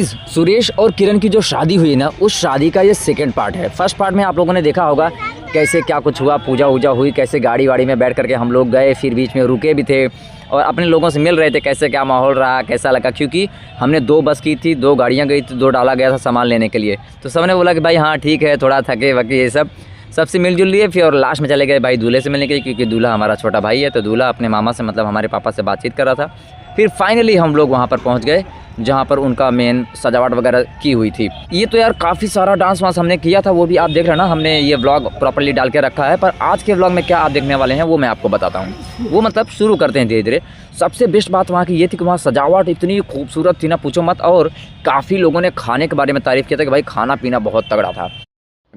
Guys Suresh और किरण की जो शादी हुई ना, उस शादी का ये सेकंड पार्ट है। फर्स्ट पार्ट में आप लोगों ने देखा होगा कैसे क्या कुछ हुआ, पूजा वूजा हुई, कैसे गाड़ी वाड़ी में बैठ करके हम लोग गए, फिर बीच में रुके भी थे और अपने लोगों से मिल रहे थे, कैसे क्या माहौल रहा, कैसा लगा। क्योंकि हमने 2 बस की थी, 2 गाड़ियाँ गई थी, 2 डाला गया था सामान लेने के लिए। तो सबने बोला कि भाई हाँ ठीक है, थोड़ा थके वके ये सब, सबसे मिलजुल लिए। फिर और लास्ट में चले गए भाई दूल्हे से मिलने के लिए, क्योंकि दूल्हा हमारा छोटा भाई है। तो दूल्हा अपने मामा से, मतलब हमारे पापा से बातचीत कर रहा था। फिर फाइनली हम लोग वहाँ पर पहुँच गए जहाँ पर उनका मेन सजावट वगैरह की हुई थी। ये तो यार काफ़ी सारा डांस वांस हमने किया था, वो भी आप देख रहे हैं ना, हमने ये व्लॉग प्रॉपर्ली डाल के रखा है। पर आज के व्लॉग में क्या आप देखने वाले हैं वो मैं आपको बताता हूँ। वो मतलब शुरू करते हैं धीरे धीरे। सबसे बेस्ट बात वहाँ की ये थी कि वहाँ सजावट इतनी खूबसूरत थी ना, पूछो मत। और काफ़ी लोगों ने खाने के बारे में तारीफ़ किया था कि भाई खाना पीना बहुत तगड़ा था।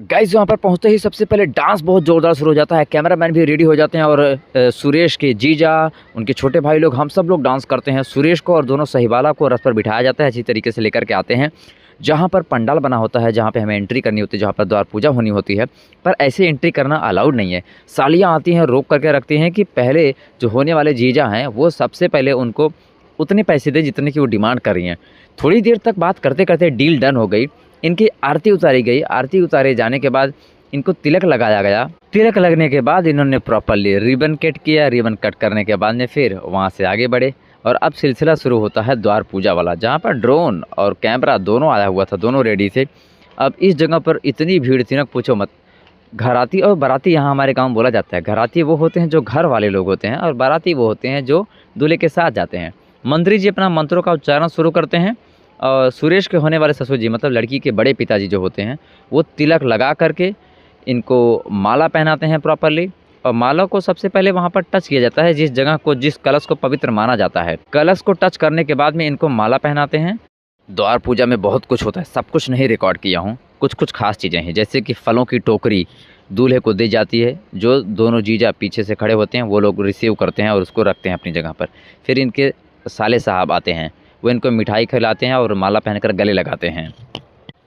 गाइस वहाँ पर पहुँचते ही सबसे पहले डांस बहुत ज़ोरदार शुरू हो जाता है। कैमरामैन भी रेडी हो जाते हैं और सुरेश के जीजा, उनके छोटे भाई लोग, हम सब लोग डांस करते हैं। सुरेश को और दोनों सहीवाला को रथ पर बिठाया जाता है, अच्छी तरीके से लेकर के आते हैं जहाँ पर पंडाल बना होता है, जहाँ पे हमें एंट्री करनी होती है, जहाँ पर द्वार पूजा होनी होती है। पर ऐसे एंट्री करना अलाउड नहीं है। सालियाँ आती हैं, रोक करके रखती हैं कि पहले जो होने वाले जीजा हैं वो सबसे पहले उनको उतने पैसे दे जितने की वो डिमांड कर रही हैं। थोड़ी देर तक बात करते करते डील डन हो गई। इनकी आरती उतारी गई। आरती उतारे जाने के बाद इनको तिलक लगाया गया। तिलक लगने के बाद इन्होंने प्रॉपरली रिबन कट किया। रिबन कट करने के बाद में फिर वहाँ से आगे बढ़े और अब सिलसिला शुरू होता है द्वार पूजा वाला, जहाँ पर ड्रोन और कैमरा दोनों आया हुआ था, दोनों रेडी थे। अब इस जगह पर इतनी भीड़ थी ना, पूछो मत। घराती और बाराती यहाँ हमारे गाँव बोला जाता है। घराती वो होते हैं जो घर वाले लोग होते हैं और बाराती वो होते हैं जो दूल्हे के साथ जाते हैं। मंत्री जी अपना मंत्रों का उच्चारण शुरू करते हैं और सुरेश के होने वाले ससुर जी, मतलब लड़की के बड़े पिताजी जो होते हैं, वो तिलक लगा करके इनको माला पहनाते हैं प्रॉपरली। और माला को सबसे पहले वहाँ पर टच किया जाता है, जिस जगह को, जिस कलश को पवित्र माना जाता है। कलश को टच करने के बाद में इनको माला पहनाते हैं। द्वार पूजा में बहुत कुछ होता है, सब कुछ नहीं रिकॉर्ड किया हूँ। कुछ कुछ खास चीज़ें हैं, जैसे कि फलों की टोकरी दूल्हे को दी जाती है। जो दोनों जीजा पीछे से खड़े होते हैं वो लोग रिसीव करते हैं और उसको रखते हैं अपनी जगह पर। फिर इनके साले साहब आते हैं, वो इनको मिठाई खिलाते हैं और माला पहनकर गले लगाते हैं।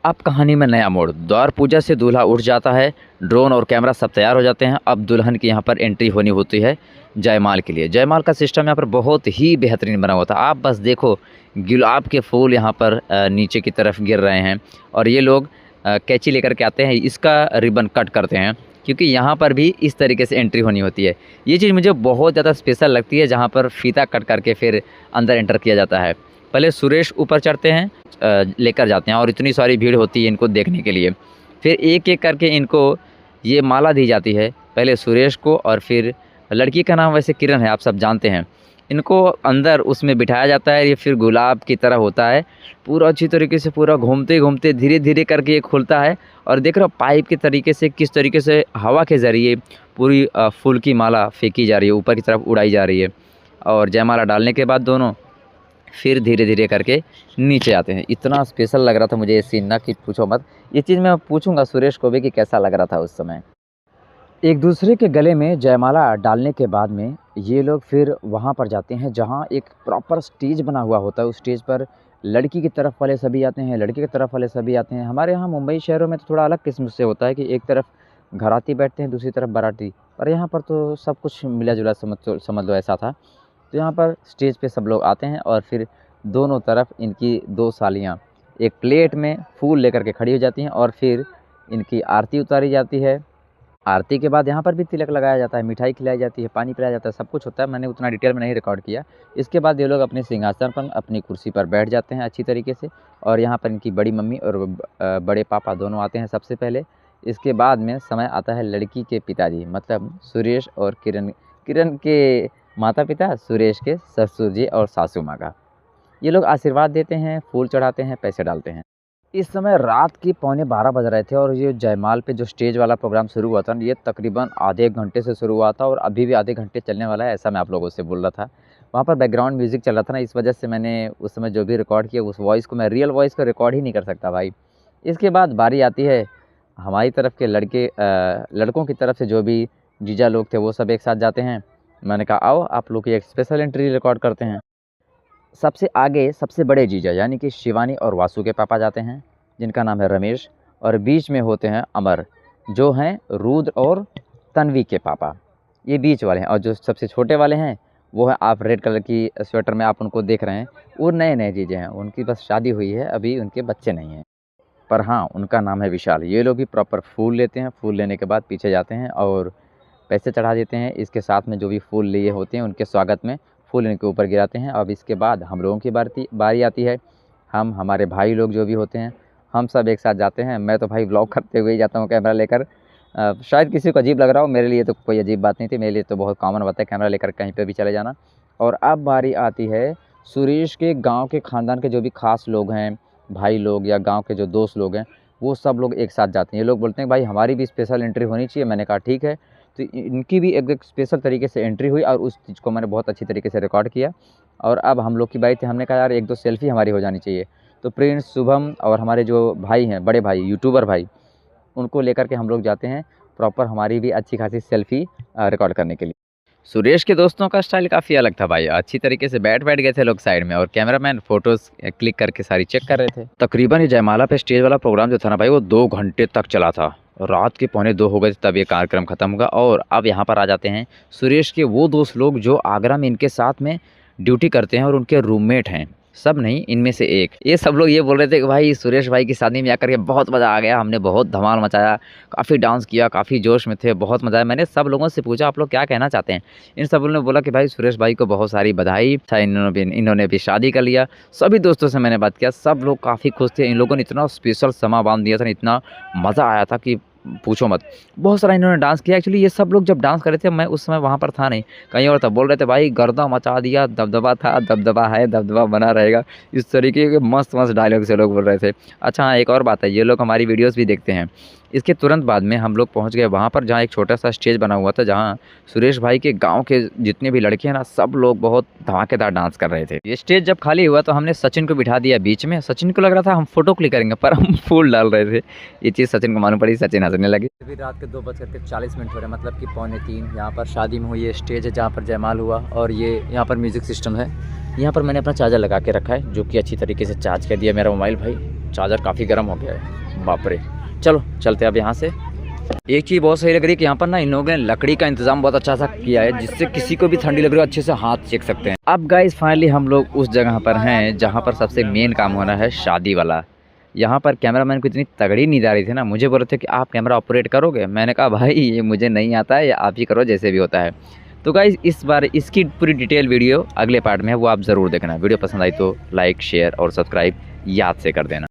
अब कहानी में नया मोड़। द्वार पूजा से दूल्हा उठ जाता है, ड्रोन और कैमरा सब तैयार हो जाते हैं। अब दुल्हन की यहाँ पर एंट्री होनी होती है जयमाल के लिए। जयमाल का सिस्टम यहाँ पर बहुत ही बेहतरीन बना हुआ था। आप बस देखो, गुलाब के फूल यहाँ पर नीचे की तरफ गिर रहे हैं और ये लोग कैंची लेकर के आते हैं, इसका रिबन कट करते हैं, क्योंकि यहाँ पर भी इस तरीके से एंट्री होनी होती है। ये चीज़ मुझे बहुत ज़्यादा स्पेशल लगती है, जहाँ पर फीता कट करके फिर अंदर एंटर किया जाता है। पहले सुरेश ऊपर चढ़ते हैं, लेकर जाते हैं और इतनी सारी भीड़ होती है इनको देखने के लिए। फिर एक एक करके इनको ये माला दी जाती है, पहले सुरेश को और फिर लड़की का नाम वैसे किरण है, आप सब जानते हैं। इनको अंदर उसमें बिठाया जाता है। ये फिर गुलाब की तरह होता है, पूरा अच्छी तरीके से पूरा घूमते घूमते धीरे धीरे करके ये खुलता है। और देख रहे हो पाइप के तरीके से किस तरीके से हवा के ज़रिए पूरी फूल की माला फेंकी जा रही है, ऊपर की तरफ उड़ाई जा रही है। और जयमाला डालने के बाद दोनों फिर धीरे धीरे करके नीचे आते हैं। इतना स्पेशल लग रहा था मुझे ये सीन ना कि पूछो मत। ये चीज़ मैं पूछूंगा सुरेश को भी कि कैसा लग रहा था उस समय। एक दूसरे के गले में जयमाला डालने के बाद में ये लोग फिर वहाँ पर जाते हैं जहाँ एक प्रॉपर स्टेज बना हुआ होता है। उस स्टेज पर लड़की की तरफ वाले सभी आते हैं, लड़के की तरफ वाले सभी आते हैं। हमारे यहाँ मुंबई शहरों में तो थोड़ा अलग किस्म से होता है कि एक तरफ घराती बैठते हैं, दूसरी तरफ बाराती। पर यहाँ पर तो सब कुछ मिला जुला समझ लो ऐसा था। तो यहाँ पर स्टेज पे सब लोग आते हैं और फिर दोनों तरफ इनकी 2 सालियाँ एक प्लेट में फूल लेकर के खड़ी हो जाती हैं और फिर इनकी आरती उतारी जाती है। आरती के बाद यहाँ पर भी तिलक लगाया जाता है, मिठाई खिलाई जाती है, पानी पिलाया जाता है, सब कुछ होता है। मैंने उतना डिटेल में नहीं रिकॉर्ड किया। इसके बाद ये लोग अपने सिंहासन पर, अपनी कुर्सी पर बैठ जाते हैं अच्छी तरीके से। और यहाँ पर इनकी बड़ी मम्मी और बड़े पापा दोनों आते हैं सबसे पहले। इसके बाद में समय आता है लड़की के पिताजी, मतलब सुरेश और किरण। किरण के माता पिता, सुरेश के ससुर जी और सासू माँ का। ये लोग आशीर्वाद देते हैं, फूल चढ़ाते हैं, पैसे डालते हैं। इस समय रात की 11:15 बज रहे थे और ये जयमाल पे जो स्टेज वाला प्रोग्राम शुरू हुआ था, ये तकरीबन आधे घंटे से शुरू हुआ था और अभी भी आधे घंटे चलने वाला है, ऐसा मैं आप लोगों से बोल रहा था। वहाँ पर बैकग्राउंड म्यूज़िक चल रहा था ना, इस वजह से मैंने उस समय जो भी रिकॉर्ड किया उस वॉइस को, मैं रियल वॉइस को रिकॉर्ड ही नहीं कर सकता भाई। इसके बाद बारी आती है हमारी तरफ के लड़कों की तरफ से जो भी जीजा लोग थे वो सब एक साथ जाते हैं। मैंने कहा आओ आप लोग की एक स्पेशल एंट्री रिकॉर्ड करते हैं। सबसे आगे सबसे बड़े जीजा यानी कि शिवानी और वासु के पापा जाते हैं, जिनका नाम है रमेश। और बीच में होते हैं अमर, जो हैं रुद्र और तन्वी के पापा। ये बीच वाले हैं। और जो सबसे छोटे वाले हैं वो है आप रेड कलर की स्वेटर में आप उनको देख रहे हैं, वो नए चीज़ें हैं, उनकी बस शादी हुई है, अभी उनके बच्चे नहीं हैं। पर हाँ, उनका नाम है विशाल। ये लोग भी प्रॉपर फूल लेते हैं, फूल लेने के बाद पीछे जाते हैं और पैसे चढ़ा देते हैं। इसके साथ में जो भी फूल लिए होते हैं उनके स्वागत में फूल इनके ऊपर गिराते हैं। अब इसके बाद हम लोगों की बारी आती है। हम हमारे भाई लोग जो भी होते हैं, हम सब एक साथ जाते हैं। मैं तो भाई व्लॉग करते हुए ही जाता हूँ कैमरा लेकर। शायद किसी को अजीब लग रहा हो, मेरे लिए तो कोई अजीब बात नहीं थी, मेरे लिए तो बहुत कॉमन बात है कैमरा लेकर कहीं पे भी चले जाना। और अब बारी आती है सुरेश के गाँव के ख़ानदान के जो भी ख़ास लोग हैं, भाई लोग या गाँव के जो दोस्त लोग हैं, वो सब लोग एक साथ जाते हैं। ये लोग बोलते हैं भाई हमारी भी स्पेशल एंट्री होनी चाहिए। मैंने कहा ठीक है। तो इनकी भी एक स्पेशल तरीके से एंट्री हुई और उस चीज़ को मैंने बहुत अच्छी तरीके से रिकॉर्ड किया। और अब हम लोग की बारी थी, हमने कहा यार 1-2 सेल्फ़ी हमारी हो जानी चाहिए। तो प्रिंस, शुभम और हमारे जो भाई हैं, बड़े भाई, यूट्यूबर भाई, उनको लेकर के हम लोग जाते हैं प्रॉपर हमारी भी अच्छी खासी सेल्फ़ी रिकॉर्ड करने के लिए। सुरेश के दोस्तों का स्टाइल काफ़ी अलग था भाई, अच्छी तरीके से बैठ गए थे लोग साइड में और कैमरामैन फ़ोटोज़ क्लिक करके सारी चेक कर रहे थे। तकरीबन ये जयमाला पे स्टेज वाला प्रोग्राम जो था ना भाई, वो 2 घंटे तक चला था। रात के 1:45 हो गए थे तब ये कार्यक्रम ख़त्म हुआ। और अब यहाँ पर आ जाते हैं सुरेश के वो दोस्त लोग जो आगरा में इनके साथ में ड्यूटी करते हैं और उनके रूममेट हैं। सब नहीं, इनमें से एक। ये सब लोग ये बोल रहे थे कि भाई सुरेश भाई की शादी में आकर के बहुत मज़ा आ गया, हमने बहुत धमाल मचाया, काफ़ी डांस किया, काफ़ी जोश में थे, बहुत मज़ा आया। मैंने सब लोगों से पूछा आप लोग क्या कहना चाहते हैं? इन सब लोगों ने बोला कि भाई सुरेश भाई को बहुत सारी बधाई, अच्छा इन्होंने भी शादी कर लिया। सभी दोस्तों से मैंने बात किया, सब लोग काफ़ी खुश थे। इन लोगों ने इतना स्पेशल समा बाँध दिया था, इतना मज़ा आया था कि पूछो मत। बहुत सारा इन्होंने डांस किया। एक्चुअली ये सब लोग जब डांस कर रहे थे, मैं उस समय वहाँ पर था नहीं, कहीं और था। बोल रहे थे भाई गर्दा मचा दिया, दबदबा था, दबदबा है, दबदबा बना रहेगा। इस तरीके के मस्त डायलॉग से लोग बोल रहे थे। अच्छा हाँ, एक और बात है, ये लोग हमारी वीडियोज़ भी देखते हैं। इसके तुरंत बाद में हम लोग पहुँच गए वहाँ पर जहाँ एक छोटा-सा स्टेज बना हुआ था, जहाँ सुरेश भाई के गाँव के जितने भी लड़के हैं ना, सब लोग बहुत धमाकेदार डांस कर रहे थे। ये स्टेज जब खाली हुआ तो हमने सचिन को बिठा दिया बीच में। सचिन को लग रहा था हम फ़ोटो क्लिक करेंगे, पर हम फूल डाल रहे थे। ये चीज़ सचिन को मालूम पड़ी, सचिन हँसने लगे। अभी रात के 2:40 हो रहे हैं, मतलब कि 2:45। यहाँ पर शादी में हुई ये स्टेज है जहाँ पर जयमाल हुआ और ये यहाँ पर म्यूज़िक सिस्टम है। यहाँ पर मैंने अपना चार्जर लगा के रखा है, जो कि अच्छी तरीके से चार्ज कर दिया मेरा मोबाइल। भाई चार्जर काफ़ी गर्म हो गया है, बाप रे। चलो चलते हैं अब यहाँ से। एक चीज़ बहुत सही लग रही है कि यहाँ पर ना इन लोगों ने लकड़ी का इंतज़ाम बहुत अच्छा सा किया है, जिससे किसी को भी ठंडी लग रही हो अच्छे से हाथ सेक सकते हैं। अब गाइस फाइनली हम लोग उस जगह पर हैं जहाँ पर सबसे मेन काम होना है, शादी वाला। यहाँ पर कैमरामैन को इतनी तगड़ी नींद आ रही थी ना, मुझे बोल रहे थे कि आप कैमरा ऑपरेट करोगे। मैंने कहा भाई ये मुझे नहीं आता है, या आप ही करो जैसे भी होता है। तो गाइस इस बार इसकी पूरी डिटेल वीडियो अगले पार्ट में है, वो आप ज़रूर देखना। वीडियो पसंद आई तो लाइक, शेयर और सब्सक्राइब याद से कर देना।